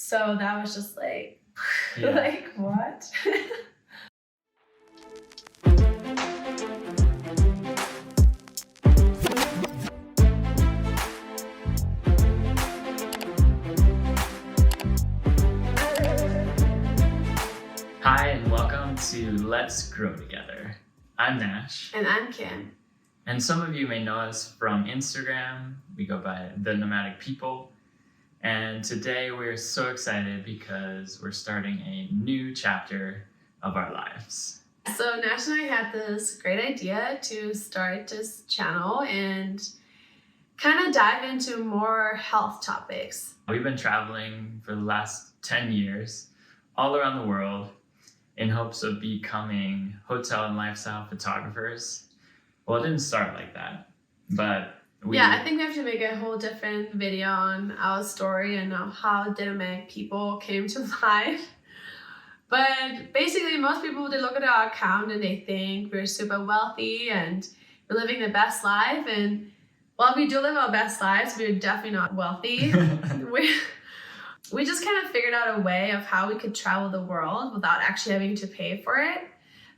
So that was just like, Yeah. like what? Hi, and welcome to Let's Grow Together. I'm Nash. And I'm Kim. And some of you may know us from Instagram. We go by The Nomadic People. And today we're so excited because we're starting a new chapter of our lives. So Nash and I had this great idea to start this channel and kind of dive into more health topics. We've been traveling for the last 10 years all around the world in hopes of becoming hotel and lifestyle photographers. Well, it didn't start like that, but I think we have to make a whole different video on our story and how nomadic people came to life. But basically, most people, they look at our account and they think we're super wealthy and we're living the best life. And while we do live our best lives, we're definitely not wealthy. We just kind of figured out a way of how we could travel the world without actually having to pay for it.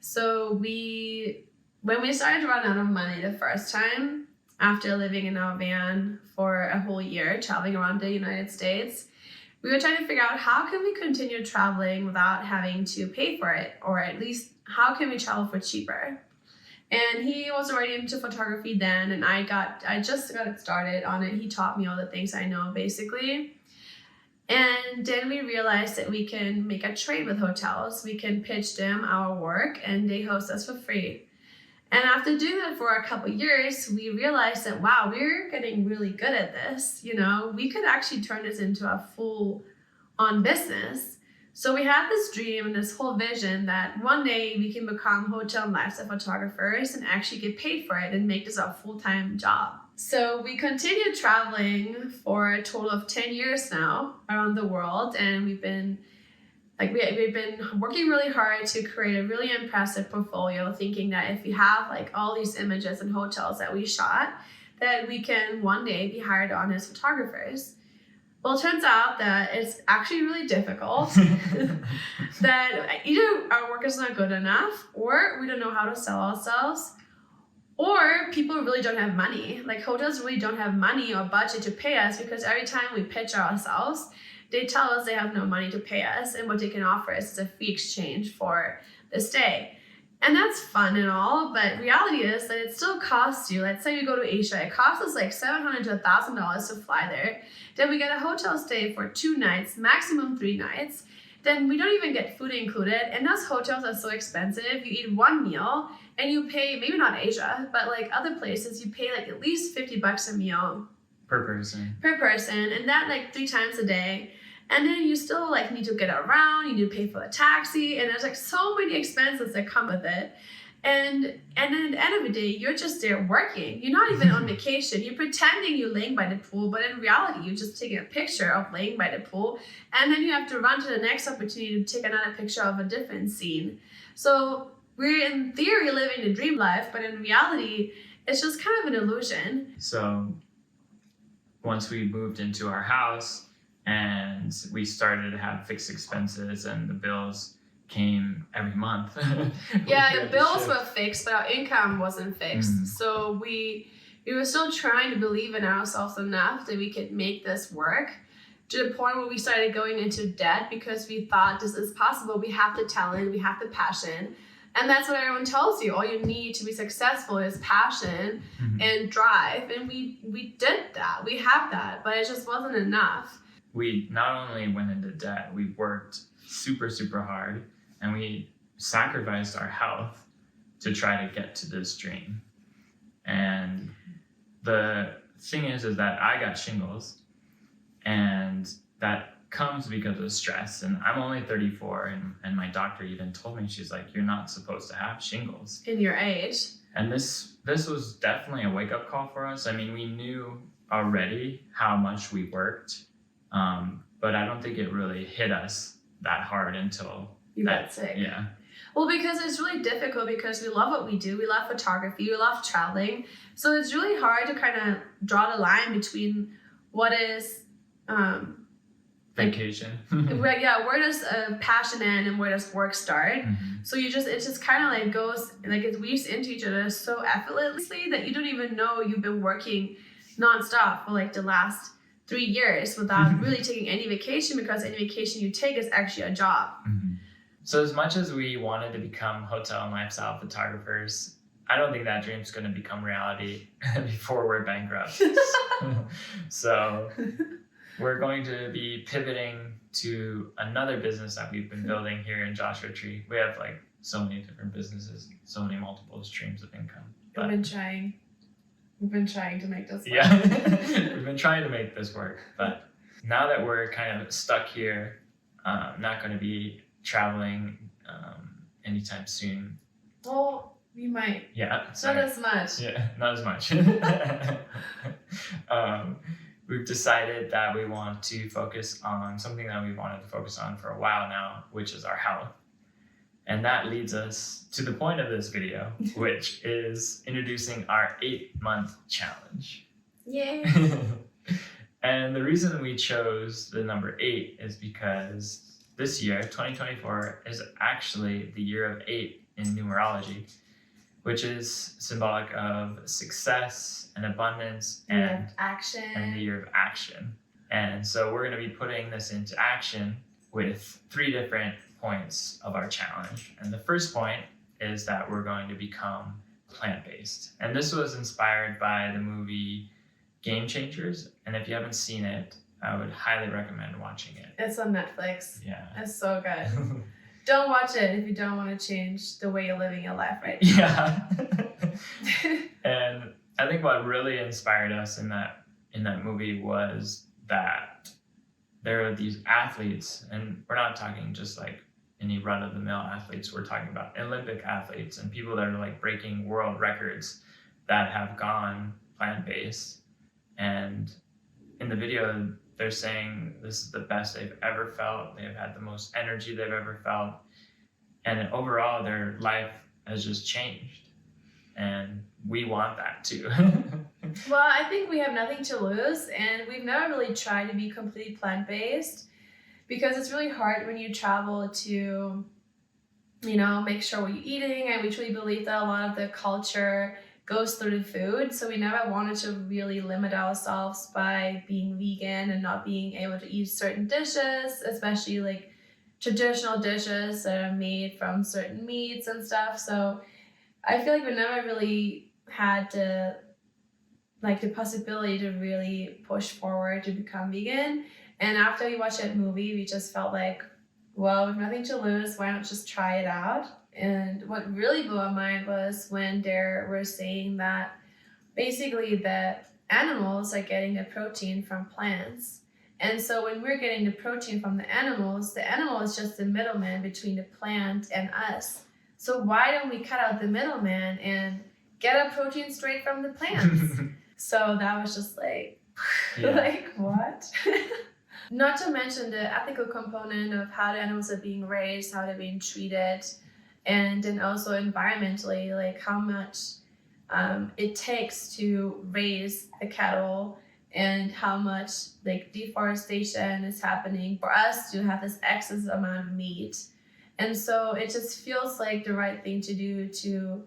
So when we started to run out of money the first time, after living in our van for a whole year, traveling around the United States, we were trying to figure out how can we continue traveling without having to pay for it, or at least how can we travel for cheaper. And he was already into photography then, and I just got it started on it. He taught me all the things I know, basically. And then we realized that we can make a trade with hotels. We can pitch them our work and they host us for free. And after doing that for a couple years, we realized that, wow, we're getting really good at this. You know, we could actually turn this into a full-on business. So we had this dream and this whole vision that one day we can become hotel and lifestyle photographers and actually get paid for it and make this our full-time job. So we continued traveling for a total of 10 years now around the world, and we've been working really hard to create a really impressive portfolio, thinking that if we have like all these images and hotels that we shot, that we can one day be hired on as photographers. Well, it turns out that it's actually really difficult, that either our work is not good enough, or we don't know how to sell ourselves, or people really don't have money. Like hotels really don't have money or budget to pay us, because every time we pitch ourselves, they tell us they have no money to pay us, and what they can offer us is a fee exchange for the stay. And that's fun and all, but reality is that it still costs you. Let's say we go to Asia, it costs us like $700 to $1,000 to fly there. Then we get a hotel stay for 2 nights, maximum 3 nights. Then we don't even get food included, and those hotels are so expensive. You eat one meal and you pay, maybe not Asia, but like other places, you pay like at least $50 a meal. Per person, and that like 3 times a day. And then you still like need to get around, you need to pay for a taxi, and there's like so many expenses that come with it. And then at the end of the day, you're just there working. You're not even on vacation. You're pretending you're laying by the pool, but in reality, you're just taking a picture of laying by the pool. And then you have to run to the next opportunity to take another picture of a different scene. So we're in theory living the dream life, but in reality, it's just kind of an illusion. So once we moved into our house and we started to have fixed expenses and the bills came every month. Yeah, the bills were fixed, but our income wasn't fixed. So we were still trying to believe in ourselves enough that we could make this work, to the point where we started going into debt because we thought this is possible. We have the talent, we have the passion. And that's what everyone tells you. All you need to be successful is passion and drive. And we did that. We have that, but it just wasn't enough. We not only went into debt, we worked super, super hard, and we sacrificed our health to try to get to this dream. And the thing is that I got shingles, and that comes because of stress. And I'm only 34, and my doctor even told me, she's like, you're not supposed to have shingles in your age. And this was definitely a wake-up call for us. I mean, we knew already how much we worked, but I don't think it really hit us that hard until you got sick. Yeah. Well, because it's really difficult, because we love what we do. We love photography, we love traveling. So it's really hard to kind of draw the line between what is Vacation. Where does passion end and where does work start? So it just kind of like goes, like it weaves into each other so effortlessly that you don't even know you've been working nonstop for like the last 3 years without really taking any vacation, because any vacation you take is actually a job. So as much as we wanted to become hotel and lifestyle photographers, I don't think that dream's going to become reality before we're bankrupt. So we're going to be pivoting to another business that we've been building here in Joshua Tree. We have like so many different businesses, so many multiple streams of income. We've been trying to make this work. Yeah, we've been trying to make this work. But now that we're kind of stuck here, not going to be traveling anytime soon. Well, we might. Yeah. Not as much. Yeah, not as much. We've decided that we want to focus on something that we've wanted to focus on for a while now, which is our health. And that leads us to the point of this video, which is introducing our 8-month challenge. Yay! And the reason we chose the number 8 is because this year, 2024, is actually the year of 8 in numerology, which is symbolic of success and abundance and action. And the year of action. And so we're going to be putting this into action with 3 different points of our challenge. And the first point is that we're going to become plant-based. And this was inspired by the movie Game Changers. And if you haven't seen it, I would highly recommend watching it. It's on Netflix. Yeah. It's so good. Don't watch it if you don't want to change the way you're living your life right now. Yeah. And I think what really inspired us in that movie was that there are these athletes, and we're not talking just like any run-of-the-mill athletes. We're talking about Olympic athletes and people that are like breaking world records that have gone plant-based. And in the video, they're saying this is the best they've ever felt. They've had the most energy they've ever felt. And overall, their life has just changed. And we want that too. Well, I think we have nothing to lose, and we've never really tried to be completely plant-based, because it's really hard when you travel to, make sure what you're eating, and we truly believe that a lot of the culture goes through the food. So we never wanted to really limit ourselves by being vegan and not being able to eat certain dishes, especially like traditional dishes that are made from certain meats and stuff. So I feel like we never really had the possibility to really push forward to become vegan. And after we watched that movie, we just felt like, well, with nothing to lose, why not just try it out? And what really blew our mind was when they were saying that basically the animals are getting the protein from plants. And so when we're getting the protein from the animal is just the middleman between the plant and us. So why don't we cut out the middleman and get our protein straight from the plants? So that was just like, like what? Not to mention the ethical component of how the animals are being raised, how they're being treated, and then also environmentally, like how much it takes to raise the cattle and how much like deforestation is happening for us to have this excess amount of meat. And so it just feels like the right thing to do to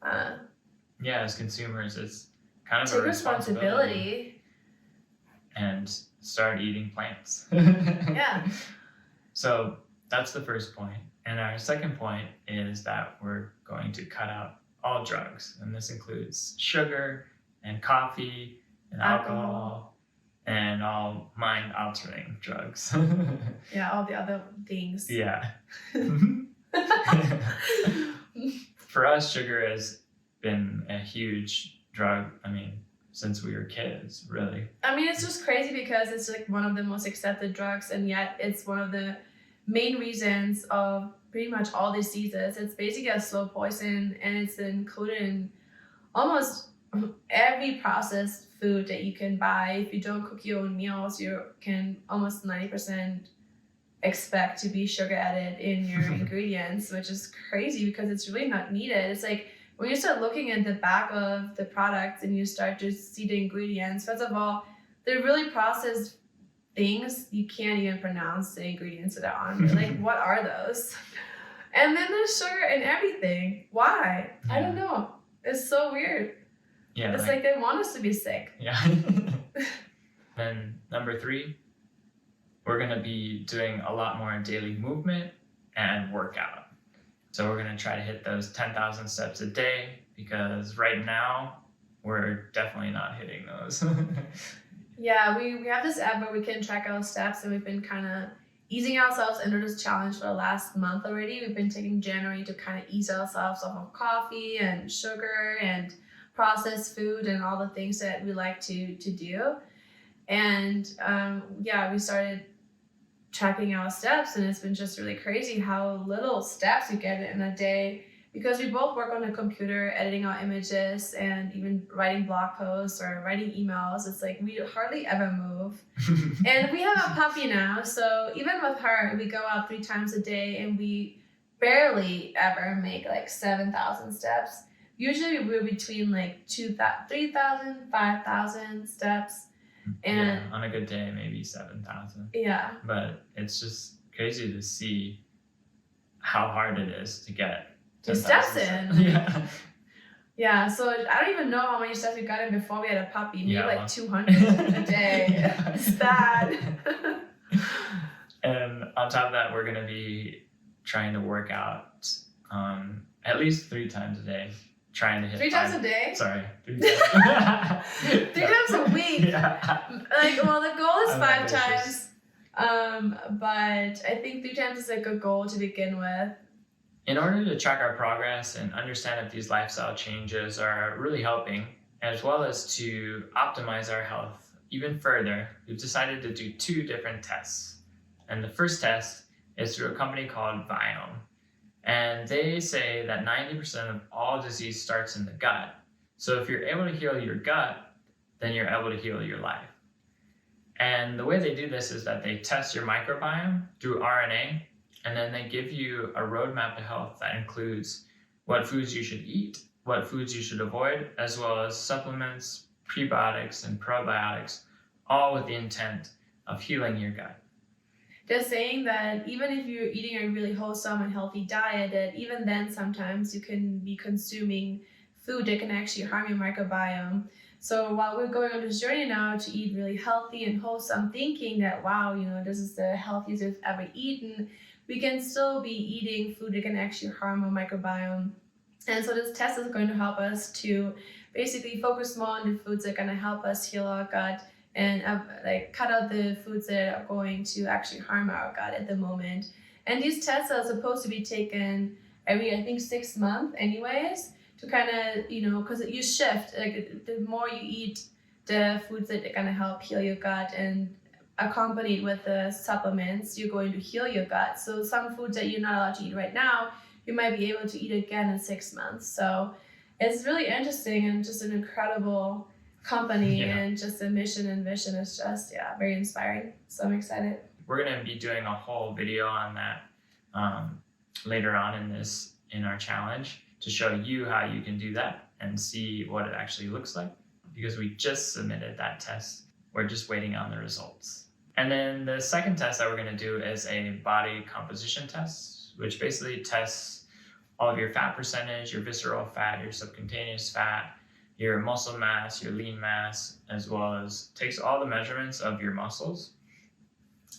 as consumers, it's kind of take a responsibility and start eating plants. Yeah. So that's the first point. And our second point is that we're going to cut out all drugs. And this includes sugar and coffee and alcohol and all mind-altering drugs. Yeah, all the other things. Yeah. For us, sugar has been a huge drug, since we were kids, really. It's just crazy because it's like one of the most accepted drugs, and yet it's one of the main reasons of pretty much all diseases. It's basically a slow poison, and it's included in almost every processed food that you can buy. If you don't cook your own meals, you can almost 90% expect to be sugar added in your ingredients, which is crazy because it's really not needed. It's like when you start looking at the back of the product and you start to see the ingredients, first of all, they're really processed things you can't even pronounce the ingredients that are on it. Like, what are those? And then there's sugar in everything. Why? I don't know. It's so weird. Yeah, it's like they want us to be sick. Yeah. Then number 3, we're going to be doing a lot more daily movement and workout. So we're going to try to hit those 10,000 steps a day, because right now we're definitely not hitting those. Yeah, we have this app where we can track our steps, and we've been kind of easing ourselves into this challenge for the last month already. We've been taking January to kind of ease ourselves off of coffee and sugar and processed food and all the things that we like to do. And we started tracking our steps, and it's been just really crazy how little steps we get in a day, because we both work on a computer editing our images and even writing blog posts or writing emails. It's like we hardly ever move. And we have a puppy now, so even with her, we go out 3 times a day and we barely ever make like 7,000 steps. Usually we're between like 3,000, 5,000 steps. And on a good day, maybe 7,000. Yeah. But it's just crazy to see how hard it is to get the steps in. Yeah. Yeah, so I don't even know how many steps we got in before we had a puppy. Maybe like 200 a day. Yeah. It's bad. And on top of that, we're going to be trying to work out at least 3 times a day. Trying to hit 3 times a day? Sorry, 3 times. 3 times a week. Yeah. Like, well, the goal is 5 times. But I think 3 times is a good goal to begin with. In order to track our progress and understand if these lifestyle changes are really helping, as well as to optimize our health even further, we've decided to do 2 different tests. And the first test is through a company called Viome. And they say that 90% of all disease starts in the gut. So if you're able to heal your gut, then you're able to heal your life. And the way they do this is that they test your microbiome through RNA, and then they give you a roadmap to health that includes what foods you should eat, what foods you should avoid, as well as supplements, prebiotics, and probiotics, all with the intent of healing your gut. They're saying that even if you're eating a really wholesome and healthy diet, that even then sometimes you can be consuming food that can actually harm your microbiome. So while we're going on this journey now to eat really healthy and wholesome, thinking that, wow, this is the healthiest we've ever eaten, we can still be eating food that can actually harm our microbiome. And so this test is going to help us to basically focus more on the foods that are going to help us heal our gut, and cut out the foods that are going to actually harm our gut at the moment. And these tests are supposed to be taken every, I think, 6 months anyways, to kind of, because you shift, like the more you eat the foods that are going to help heal your gut, and accompanied with the supplements, you're going to heal your gut. So some foods that you're not allowed to eat right now, you might be able to eat again in 6 months. So it's really interesting and just an incredible company, and just the mission and vision is just very inspiring. So I'm excited. We're going to be doing a whole video on that later on in our challenge, to show you how you can do that and see what it actually looks like, because we just submitted that test. We're just waiting on the results. And then the second test that we're going to do is a body composition test, which basically tests all of your fat percentage, your visceral fat, your subcutaneous fat, your muscle mass, your lean mass, as well as takes all the measurements of your muscles.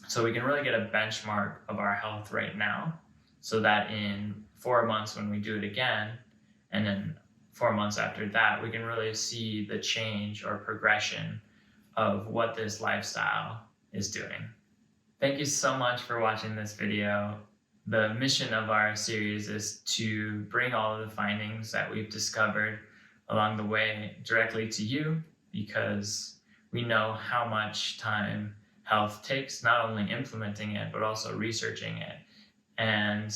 So we can really get a benchmark of our health right now, so that in 4 months when we do it again, and then 4 months after that, we can really see the change or progression of what this lifestyle is doing. Thank you so much for watching this video. The mission of our series is to bring all of the findings that we've discovered along the way directly to you, because we know how much time health takes, not only implementing it, but also researching it. And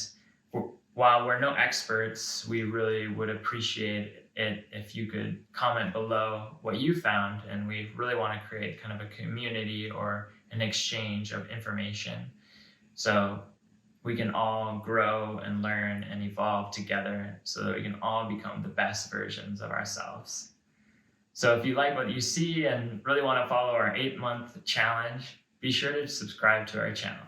while we're no experts, we really would appreciate it if you could comment below what you found, and we really want to create kind of a community or an exchange of information, so we can all grow and learn and evolve together, so that we can all become the best versions of ourselves. So if you like what you see and really want to follow our 8-month challenge, Be sure to subscribe to our channel.